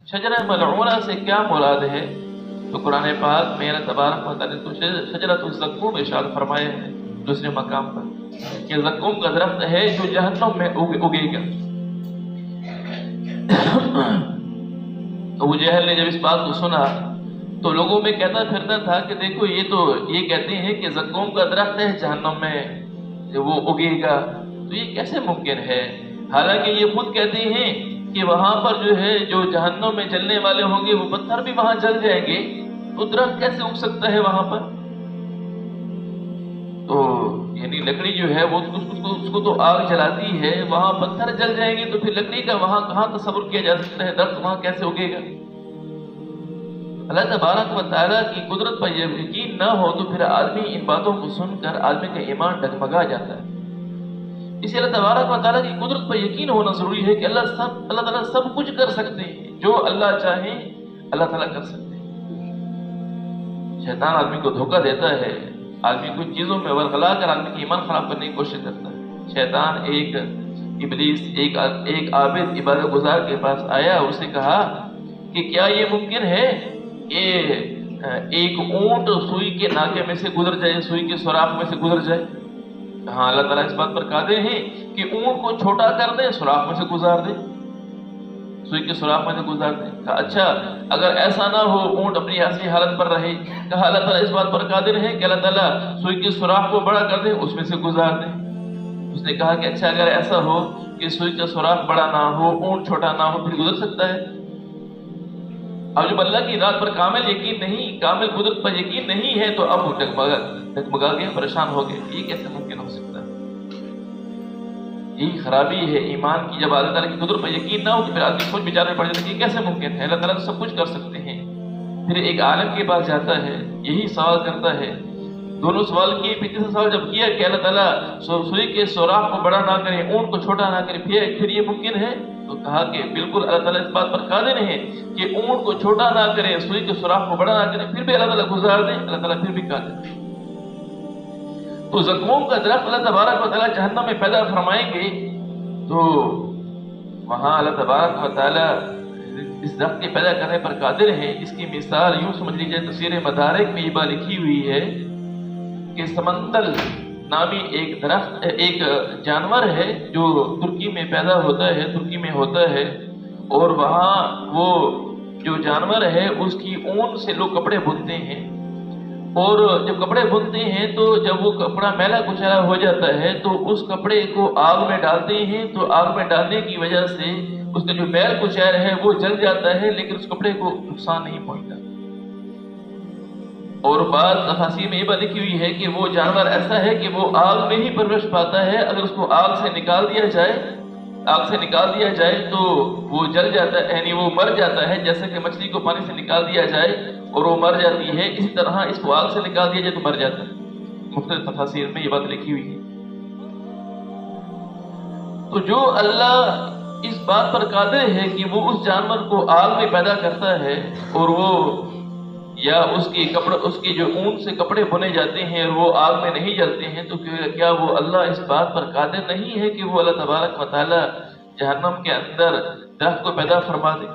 شجرہ ملعونہ سے کیا مراد ہے؟ تو قرآن پاک میں اللہ تبارک و تعالیٰ نے تو شجرۃ الزقوم ارشاد فرمایا ہے دوسرے مقام پر کہ زقوم کا درخت ہے جو جہنم میں اگے گا۔ ابو جہل نے جب اس بات کو سنا تو لوگوں میں کہتا پھرتا تھا کہ دیکھو یہ کہتے ہیں کہ زقوم کا درخت ہے جہنم میں وہ اگے گا، تو یہ کیسے ممکن ہے؟ حالانکہ یہ خود کہتے ہیں کہ وہاں پر جو ہے جو جہنم میں جلنے والے ہوں گے وہ پتھر بھی وہاں جل جائیں گے، تو درخت کیسے اگ سکتا ہے وہاں پر؟ تو یعنی لکڑی جو ہے وہ اس کو تو آگ جلاتی ہے، وہاں پتھر جل جائیں گے تو پھر لکڑی کا وہاں کہاں تصور کیا جا سکتا ہے؟ درخت وہاں کیسے اگے گا؟ اللہ تبارک و تعالیٰ کی قدرت پر یقین نہ ہو تو پھر آدمی ان باتوں کو سن کر آدمی کا ایمان ڈگمگا جاتا ہے۔ اس لیے اللہ تبارک و تعالیٰ کی قدرت پر یقین ہونا ضروری ہے کہ اللہ تعالیٰ سب کچھ کر سکتے ہیں، جو اللہ چاہے اللہ تعالیٰ کر سکتے ہیں۔ شیطان آدمی کو دھوکہ دیتا ہے، آدمی کچھ چیزوں میں ورغلا کر آدمی کی ایمان خراب کرنے کی کوشش کرتا ہے۔ شیطان ابلیس ایک عابد عبادت گزار کے پاس آیا، اسے کہا کہ کیا یہ ممکن ہے کہ ایک اونٹ سوئی کے ناکے میں سے گزر جائے، سوئی کے سوراخ میں سے گزر جائے؟ ہاں، اللہ تعالیٰ اس بات پر قادر ہے کہ اونٹ کو چھوٹا کر دے، سوراخ میں سے گزار دے، سوئی کے سوراخ میں سے گزار دے۔ کہا اچھا اگر ایسا نہ ہو، اونٹ اپنی اصلی حالت پر رہے؟ کہا اللہ تعالیٰ اس بات پر قادر ہے کہ اللہ تعالیٰ سوئی کے سوراخ کو بڑا کر دے، اس میں سے گزار دے۔ اس نے کہا کہ اچھا اگر ایسا ہو کہ سوئی کا سوراخ بڑا نہ ہو، اونٹ چھوٹا نہ ہو، پھر گزر سکتا ہے؟ اب جب اللہ کی ذات پر کامل یقین نہیں، کامل قدرت پر یقین نہیں ہے تو اب وہ ڈگمگا گیا، پریشان ہو گئے، یہ کیسے ممکن ہو سکتا ہے؟ یہی خرابی ہے ایمان کی، جب اللہ تعالیٰ کی قدرت پر یقین نہ ہو تو پھر آدمی سوچ بچار میں پڑ جاتا ہے کہ یہ کیسے ممکن ہے، اللہ تعالیٰ تو سب کچھ کر سکتے ہیں۔ پھر ایک عالم کے پاس جاتا ہے، یہی سوال کرتا ہے، دونوں سوال کیے، تیسرا سوال جب کیا کہ اللہ تعالیٰ سوئی کے سوراخ کو بڑا نہ کرے، اونٹ کو چھوٹا نہ کرے، پھر یہ ممکن ہے؟ تو کہا کہ بالکل اللہ تعالیٰ اس بات پر قادر ہے کہ اونٹ کو چھوٹا نہ کرے، سوئی کے سوراخ کو بڑا نہ کرے، پھر بھی اللہ تعالیٰ گزار دے، اللہ تعالیٰ پھر بھی قادر ہے۔ تو زقوم کا درخت اللہ تبارک و تعالیٰ جہنم میں پیدا فرمائیں گے، تو وہاں اللہ تبارک و تعالیٰ اس درخت کے پیدا کرنے پر قادر ہے۔ اس کی مثال یوں سمجھ لیجیے، تفسیر مدارک میں یہ بات لکھی ہوئی ہے کہ سمنتل نامی ایک جانور ہے جو ترکی میں پیدا ہوتا ہے، ترکی میں ہوتا ہے، اور وہاں وہ جو جانور ہے اس کی اون سے لوگ کپڑے بنتے ہیں، اور جب کپڑے بنتے ہیں تو جب وہ کپڑا میلا کچیلا ہو جاتا ہے تو اس کپڑے کو آگ میں ڈالتے ہیں، تو آگ میں ڈالنے کی وجہ سے اس کا جو میل کچیل ہے وہ جل جاتا ہے، لیکن اس کپڑے کو نقصان نہیں پہنچتا۔ اور بعض تفاسیر میں یہ بات لکھی ہوئی ہے کہ وہ جانور ایسا ہے کہ وہ آگ میں ہی پرورش پاتا ہے، اگر اس کو آگ سے نکال دیا جائے تو وہ جل جاتا ہے، یعنی وہ مر جاتا ہے، جیسے کہ مچھلی کو پانی سے نکال دیا جائے اور وہ مر جاتی ہے، اسی طرح اس کو آگ سے نکال دیا جائے تو مر جاتا ہے۔ مختلف تفاسیر میں یہ بات لکھی ہوئی ہے۔ تو جو اللہ اس بات پر قادر ہے کہ وہ اس جانور کو آگ میں پیدا کرتا ہے، اور وہ یا اس کی جو اون سے کپڑے بنے جاتے ہیں اور وہ آگ میں نہیں جلتے ہیں، تو کیا وہ اللہ اس بات پر قادر نہیں ہے کہ وہ اللہ تبارک و تعالیٰ جہنم کے اندر درخت کو پیدا فرما دے؟